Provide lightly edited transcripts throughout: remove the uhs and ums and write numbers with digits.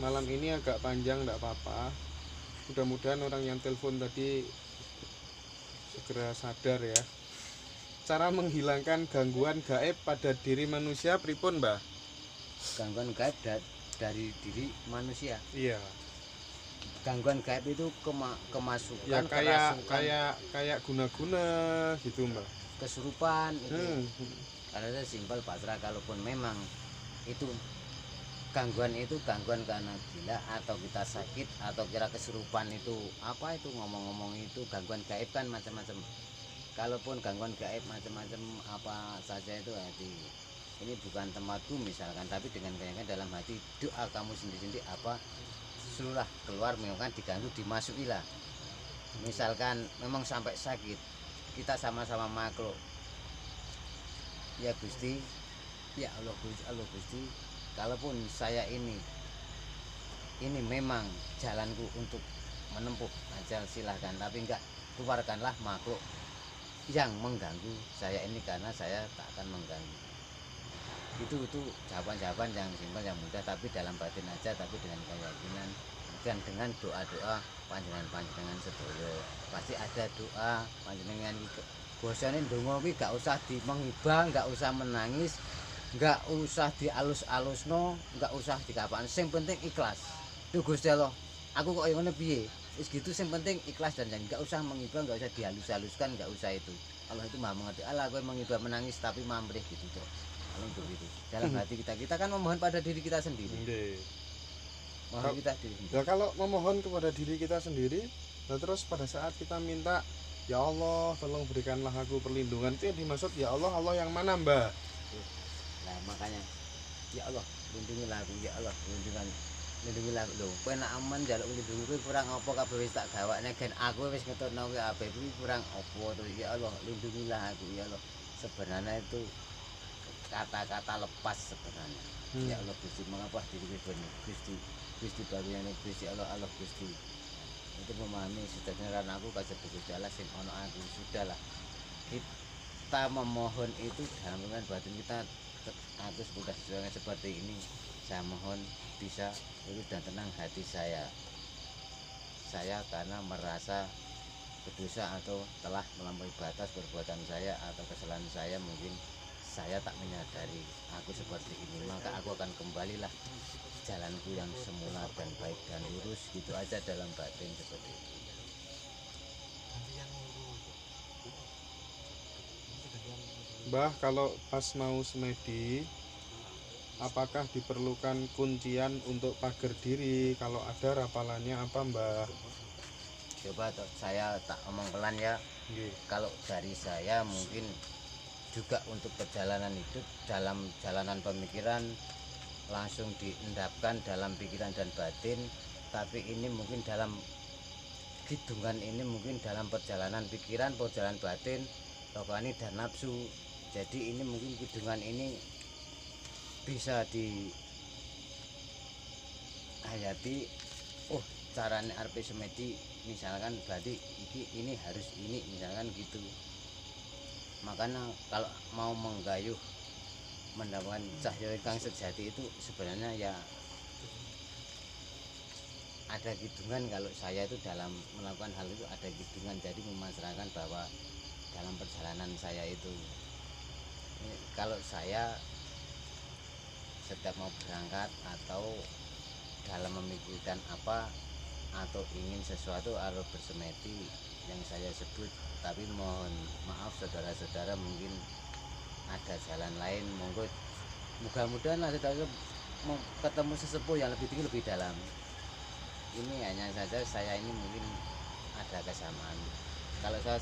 malam ini agak panjang, tidak apa-apa. Mudah-mudahan orang yang telepon tadi segera sadar ya. Cara menghilangkan gangguan gaib pada diri manusia pripun, Mbah? Gangguan gaib dari diri manusia. Iya. Gangguan gaib itu kemasukan, Ya kerasukan, kayak guna-guna gitu, Mbah. kesurupan itu. Hmm. Kalau saya simpel pasrah, kalaupun memang itu gangguan karena gila atau kita sakit atau kira kesurupan, itu apa itu ngomong-ngomong itu gangguan gaib kan macam-macam. Kalaupun gangguan gaib macam-macam apa saja itu hati. Ini bukan tempatku misalkan, tapi dengan keyakinan dalam hati doa kamu sendiri-sendiri apa suruhlah keluar, misalkan diganggu dimasukilah. Misalkan memang sampai sakit, kita sama-sama makhluk. Ya Gusti, ya Allah Gusti, kalaupun saya ini memang jalanku untuk menempuh ajal, silahkan, tapi enggak keluarkanlah makhluk yang mengganggu saya ini, karena saya tak akan mengganggu. Itu jawaban-jawaban yang simpel, yang mudah, tapi dalam batin aja, tapi dengan keyakinan dan dengan doa-doa panjenengan sedoyo. Pasti ada doa panjenengan bosane ndonga kuwi gak usah mengibah, gak usah menangis, gak usah dialus-alusno, gak usah dikapaan, sing penting ikhlas. Duh Gusti Allah, aku kok ngene piye? Wis gitu, sing penting ikhlas dan gak usah mengibah, gak usah dihalus-haluskan, gak usah itu. Allah itu Maha mengerti. Allah kowe mengibah menangis tapi mamrih gitu tuh. Kalau begitu. Dalam hati kita kan memohon pada diri kita sendiri. Mohon kita diri sendiri. Ya kalau memohon kepada diri kita sendiri, nah terus pada saat kita minta, ya Allah tolong berikanlah aku perlindungan, itu yang dimaksud ya Allah, Allah yang mana, Mbak? Nah makanya ya Allah lindungilah aku, ya Allah lindungilah lho. Kowe nek aman njaluk lindungi kowe kurang apa kabeh wis tak gawakne, gen aku wis ngetutno kowe ape kuwi kurang apa to, ya Allah lindungilah aku, ya Allah. Sebenarnya itu kata-kata lepas sebenarnya. Ya Allah Gusti, mengapa diri benih Gusti bagian Gusti Allah Gusti. Itu memahami sederhana aku kasih Gusti Allah sing ono aku, sudahlah. Kita memohon itu dalam hubungan batin kita, aku sudah seperti ini, saya mohon bisa itu dan tenang hati saya karena merasa berdosa atau telah melampaui batas perbuatan saya atau kesalahan saya, mungkin saya tak menyadari aku seperti ini, maka aku akan kembalilah jalanku yang semula dan baik dan lurus, gitu aja dalam batin seperti itu. Mbah, kalau pas mau semedi, apakah diperlukan kuncian untuk pagar diri? Kalau ada rapalannya apa, Mbah? Coba saya tak omong pelan ya. Kalau dari saya mungkin juga untuk perjalanan hidup, dalam jalanan pemikiran langsung diendapkan dalam pikiran dan batin, tapi ini mungkin dalam kidungan ini mungkin dalam perjalanan pikiran, perjalanan batin, rohani dan nafsu. Jadi ini mungkin kidungan ini bisa dihayati. Oh caranya arep semedi misalkan, berarti ini harus ini misalkan gitu. Makanya kalau mau menggayuh mendapatkan cahaya ingkang sejati itu sebenarnya ya ada kidungan. Kalau saya itu dalam melakukan hal itu ada kidungan, jadi memasrahkan bahwa dalam perjalanan saya itu, kalau saya setiap mau berangkat atau dalam memikirkan apa atau ingin sesuatu harus bersemedi yang saya sebut, tapi mohon maaf saudara-saudara, mungkin ada jalan lain, monggo mudah-mudahan saudara mau ketemu sesepuh yang lebih tinggi lebih dalam. Ini hanya saja saya ini mungkin ada kesamaan. Kalau saya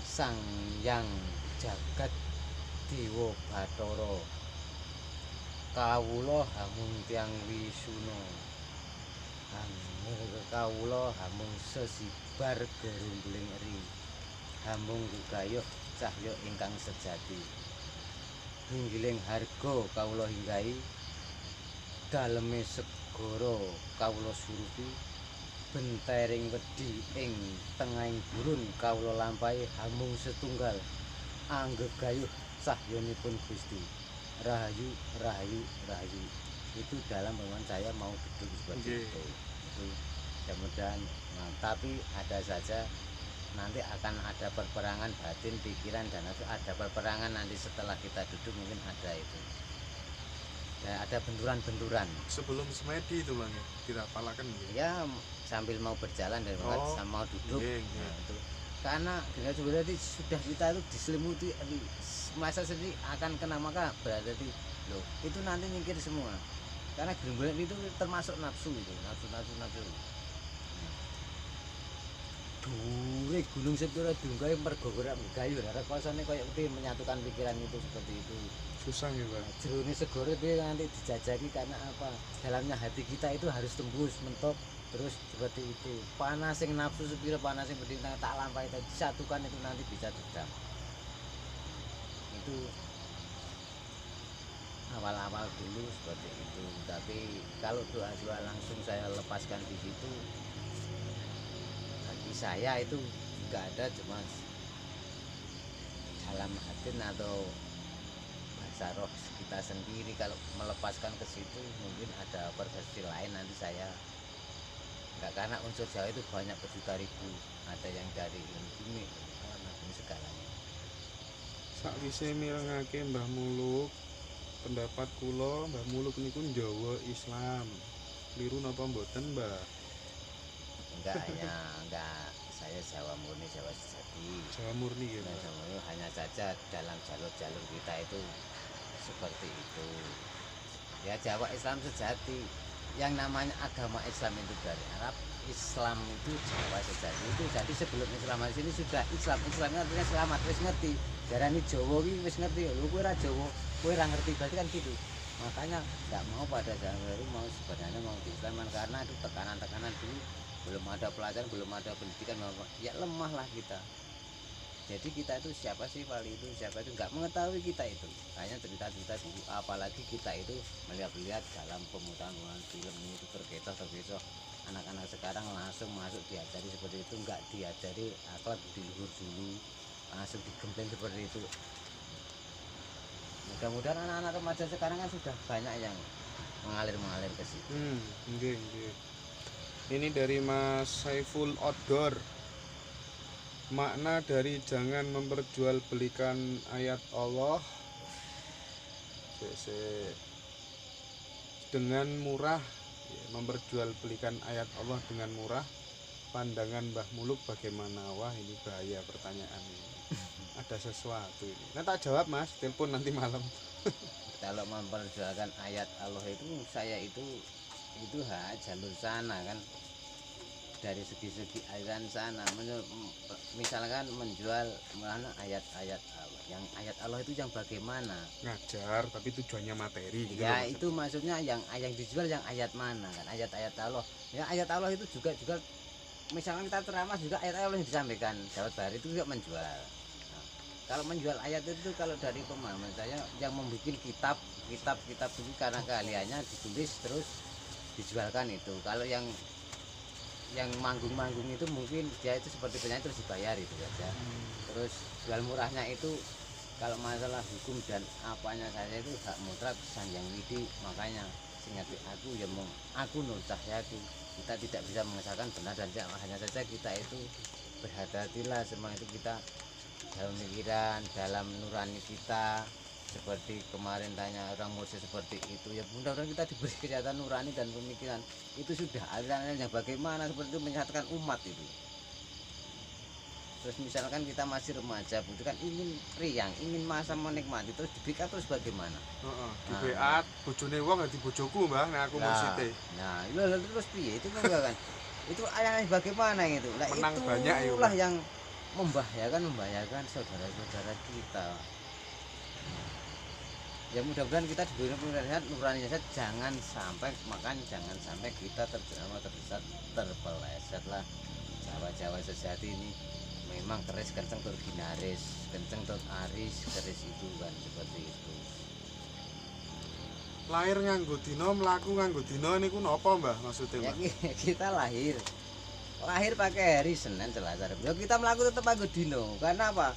sang yang jagat dewa Bathara, kawula hamung tiang Wisuna, kawula hamung sesibar gerungguling eri, hamung gugayuh cahya ingkang sejati, hinggiling harga kawula hinggahi, daleme segara kawula surupi, bentering wedi ing tengahing gurun kawula lampahi, hamung setunggal anggegayuh cahyanipun Gusti. Rahayu rahayu rahayu. itu dalam pemahaman saya mau duduk seperti itu mudah-mudahan. Nah, tapi ada saja nanti akan ada perperangan batin pikiran dan itu ada perperangan nanti setelah kita duduk mungkin ada itu dan ada benturan-benturan sebelum semedi itu Bang ya, dirapalakan gitu. ya sambil mau berjalan dan sama mau duduk. Nah, itu karena dengan sebenarnya sudah kita itu diselimuti masa sendiri akan kena maka berarti loh itu nanti nyingkir semua karena gerombolan itu termasuk nafsu itu nafsu. Dure gunung sepira dunggae mergo ora gayu rasane koyo menyatukan pikiran itu seperti itu Susah ya Pak. jerone segoro piye nanti dijajaki karena apa dalamnya hati kita itu harus tembus mentok terus seperti itu panas yang nafsu sepira panas yang berdintang tak lampahi tadi disatukan itu nanti bisa redam itu awal-awal dulu seperti itu. Tapi kalau doa-doa langsung saya lepaskan di situ bagi saya itu juga ada cuma dalam hati atau bahasa roh kita sendiri. Kalau melepaskan ke situ mungkin ada persepsi lain nanti saya enggak, karena unsur Jawa itu banyak berjuta ribu, ada yang dari bumi segalanya. Sakwise mirengake Mbah Muluk, pendapat kula Mbah Muluk niku Jawa Islam. Keliru napa mboten, Mbah? Enggak, saya Jawa murni, Jawa sejati. Jawa murni ya, Nah, Mbah. hanya saja dalam jalur-jalur kita itu seperti itu. Ya Jawa Islam sejati. Yang namanya agama Islam itu dari Arab, Islam itu Jawa sejati itu. Jadi sebelum Islam di sini sudah Islamnya artinya selamat, wis ngerti. Darani Jawa iki wis ngerti. Lho kowe ora Jawa, kowe ora ngerti, berarti kan gitu. Makanya enggak mau pada zaman baru mau sebenarnya mau diislaman karena itu tekanan-tekanan dulu belum ada pelajaran, belum ada pendidikan, ya lemah lah kita. Jadi kita itu siapa sih Wali itu, siapa itu nggak mengetahui kita itu, hanya cerita-cerita dulu. Apalagi kita itu melihat-lihat dalam pemutaran film itu terkecoh. Anak-anak sekarang langsung masuk diajari seperti itu, nggak diajari akhlak di luhur dulu, langsung digembleng seperti itu. Mudah-mudahan anak-anak remaja sekarang kan sudah banyak yang mengalir ke situ. Nggih. Ini dari Mas Saiful Outdoor. Makna dari jangan memperjualbelikan ayat Allah dengan murah, memperjualbelikan ayat Allah dengan murah. Pandangan Mbah Muluk bagaimana? Wah, ini bahaya pertanyaan ini. Ada sesuatu ini. Nah, tak jawab Mas, telepon nanti malam. Kalau memperjualkan ayat Allah itu saya itu jalur sana kan, dari segi aliran sana. Misalkan menjual mana ayat-ayat Allah, yang ayat Allah itu yang bagaimana? Ngajar tapi tujuannya materi gitu Ya itu maksudnya yang dijual yang ayat mana kan, ayat-ayat Allah. Ya ayat Allah itu juga misalkan kita ceramah juga ayat Allah yang disampaikan Dawud Bahari itu juga menjual. Nah, kalau menjual ayat itu kalau dari pemahaman saya yang membuat kitab itu karena keahliannya ditulis terus dijualkan itu. Kalau yang manggung itu mungkin dia itu seperti penyanyi terus dibayar itu saja. Terus jual murahnya itu kalau masalah hukum dan apanya saja itu hak mutlak Sanjang Widi. Makanya seingat aku ya aku Nur Cahyati, kita tidak bisa mengesahkan benar dan salah, hanya saja kita itu berhati-hatilah semua itu kita dalam pikiran, dalam nurani kita. Seperti kemarin tanya orang Mursyid seperti itu, ya mudah-mudahan kita diberi kesehatan nurani dan pemikiran itu sudah alirannya yang bagaimana seperti itu menyatukan umat itu. Terus misalkan kita masih remaja butuh kan ingin riang, ingin masa menikmati, terus diberikan terus bagaimana? Di BA bojone wong di bojoku Mbah, nek aku Mursyid. Nah, terus piye itu kan itu ayahnya bagaimana itu? Lah menang banyak ya, itulah yang membahayakan saudara-saudara kita. Ya mudah-mudahan kita diberi peringatan nurani saja, jangan sampai kita tersesat, terpeleset lah. Jawa sejati ini memang keris kenceng tur ginaris, kenceng tur aris, keris itu kan seperti itu. Lahir nganggo dina, mlaku nganggo dina niku napa Mbah maksudnya? Ya kita lahir pakai hari Senin, Selasa, Rabu. Ya kita melaku tetap nganggo dina. Karena apa?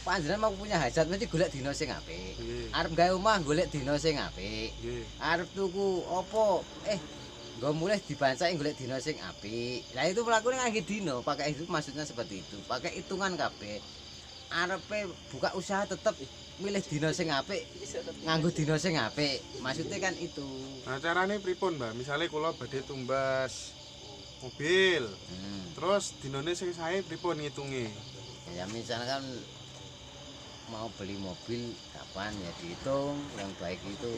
panjenengan mau punya hajat mesti golek dina sing apik. Nggih. Arep gawe omah golek dina sing apik. Nggih. Arep tuku apa nggo mulih dibancaki golek dina sing apik. Lah itu mlakune ngangge dina, pakai itu maksudnya seperti itu. Pakai hitungan kabeh. Arepe buka usaha tetep milih dina sing apik, nganggo dina sing apik. Maksudnya kan itu. Nah, carane pripun, Mbak? Misale kula badhe tumbas mobil. Terus dinane sing sae pripun ngitunge? Ya misalkan mau beli mobil kapan ya dihitung yang baik itu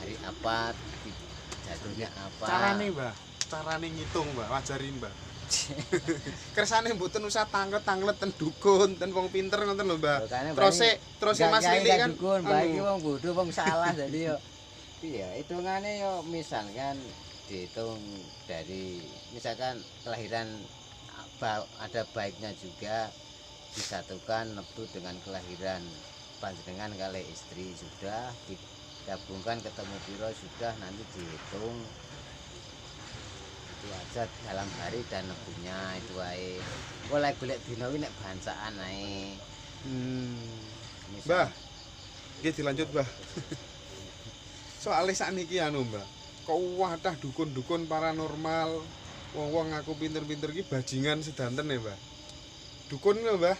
hari apa, jatuhnya apa. Carane, Mbak. Carane ngitung, Mbak. Wajarin, Mbak. Kersane mboten usah tanglet-tanglet ten dukun, ten wong pinter ngoten lho, Mbak. Terus Mas Lili kan dukun, Mbak iki wong bodho, wong salah jadi yo iya, hitungane yo misalkan dihitung dari misalkan kelahiran ada baiknya juga disatukan neptu dengan kelahiran panjenengan kali istri sudah digabungkan ketemu piro sudah nanti dihitung itu aja dalam hari dan neptunya itu ae boleh golek dina kuwi nek bansaan ae Mbah nggih dilanjut Mbah soalnya sakniki anu Mbah kuwatah dukun-dukun paranormal wong-wong ngaku pinter-pinter iki bajingan sedanten ya Mbah dukun lho Mbah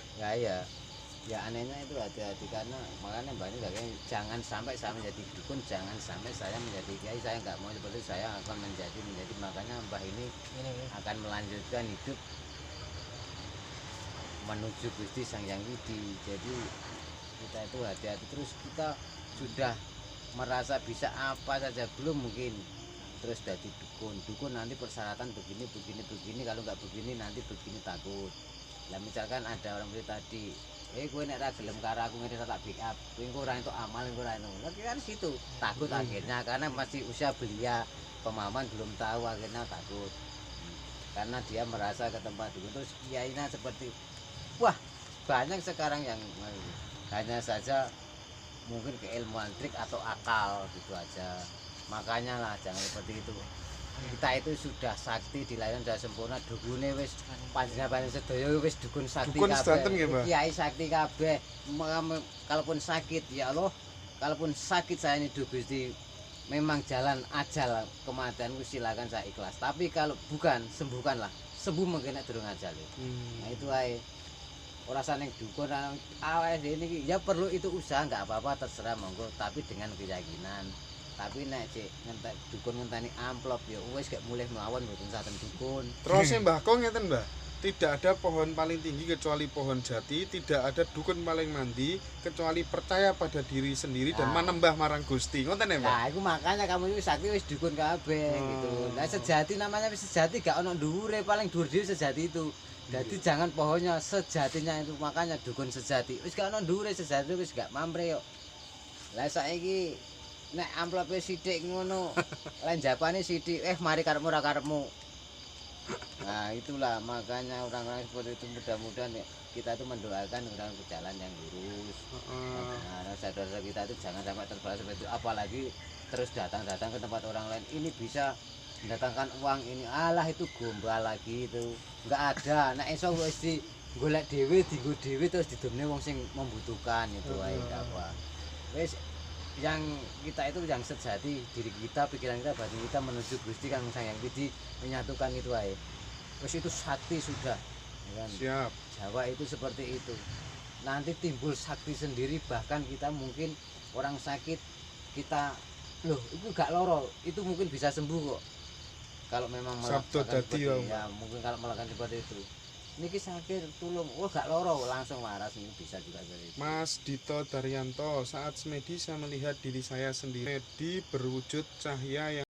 ya anehnya itu hati-hati karena makanya Mbak ini kayaknya jangan sampai saya menjadi dukun, jangan sampai saya menjadi kiai, saya nggak mau seperti saya akan menjadi makanya Mbah ini akan melanjutkan hidup menuju Gusti Sang Hyang Widi. Jadi kita itu hati-hati terus, kita sudah merasa bisa apa saja belum mungkin terus jadi dukun nanti persyaratan begini kalau nggak begini nanti begini takut. Lah misalkan ada orang seperti tadi kowe nek ra gelem karo aku ngene tak backup. Kowe engko ora entuk amal engko ora anu. Lah kan situ takut akhirnya karena masih usia belia, pemahaman belum tahu akhirnya takut. Karena dia merasa ke tempat itu terus kiainya seperti wah, banyak sekarang yang hanya saja mungkin keilmuan trik atau akal gitu aja. Makanya lah jangan seperti itu. Kita itu sudah sakti dilahirkan sudah sempurna dukune wis panjenengan sedaya wis dukun sakti kabeh kiai sakti kabeh kalaupun sakit ya Allah kalaupun sakit saya ini Gusti memang jalan ajal kematian silakan saya ikhlas tapi kalau bukan sembuhkanlah sembuh mungkin nek durung ajal nah itu ae ora saning dukun awake dhewe niki ya perlu itu usaha enggak apa-apa terserah monggo tapi dengan keyakinan. Tapi nek cek ngentek dukun ngenteni amplop ya wis gak mulih mawon mboten saten dukun. Terus Mbah kok ngeten Mbah. Tidak ada pohon paling tinggi kecuali pohon jati, tidak ada dukun paling mandi kecuali percaya pada diri sendiri dan manembah marang Gusti. Ngoten ya, Mbah? Nah, iku makanya kamu iki sakti wis dukun kabeh gitu. Nah, sejati namanya wis sejati gak ono dhuwure, paling dhuwur dhewe sejati itu. Jadi jangan pohonnya sejatinya itu makanya dukun sejati. Wis gak ono dhuwure sejati wis gak mamre kok. Lah saiki nek amplope sithik ngono, lan japane sithik, mari karepmu ora karepmu. Nah, itulah makanya orang-orang seperti itu mudah-mudahan kita itu mendoakan orang ke jalan yang lurus. Nah, saudara kita itu jangan sampai terbalas seperti itu, apalagi terus datang-datang ke tempat orang lain. Ini bisa mendatangkan uang ini. Alah itu gombal lagi itu. Enggak ada. Nek iso wis di golek dhewe, dienggo dhewe terus didomne wong sing membutuhkan itu wae apa. Wis yang kita itu yang sejati diri kita, pikiran kita, batin kita menuju Gusti Kang Sang Hyang Widi menyatukan itu aja. Wis itu sakti sudah, ya kan? Siap. Jawa itu seperti itu. Nanti timbul sakti sendiri bahkan kita mungkin orang sakit kita loh itu gak loro itu mungkin bisa sembuh kok. Kalau memang melakukan seperti ya mungkin kalau melakukan seperti itu. Niki sakit tulung, gak loro langsung waras ini bisa juga dari itu. Mas Dito Daryanto, saat semedi saya melihat diri saya sendiri. Semedi berwujud cahaya yang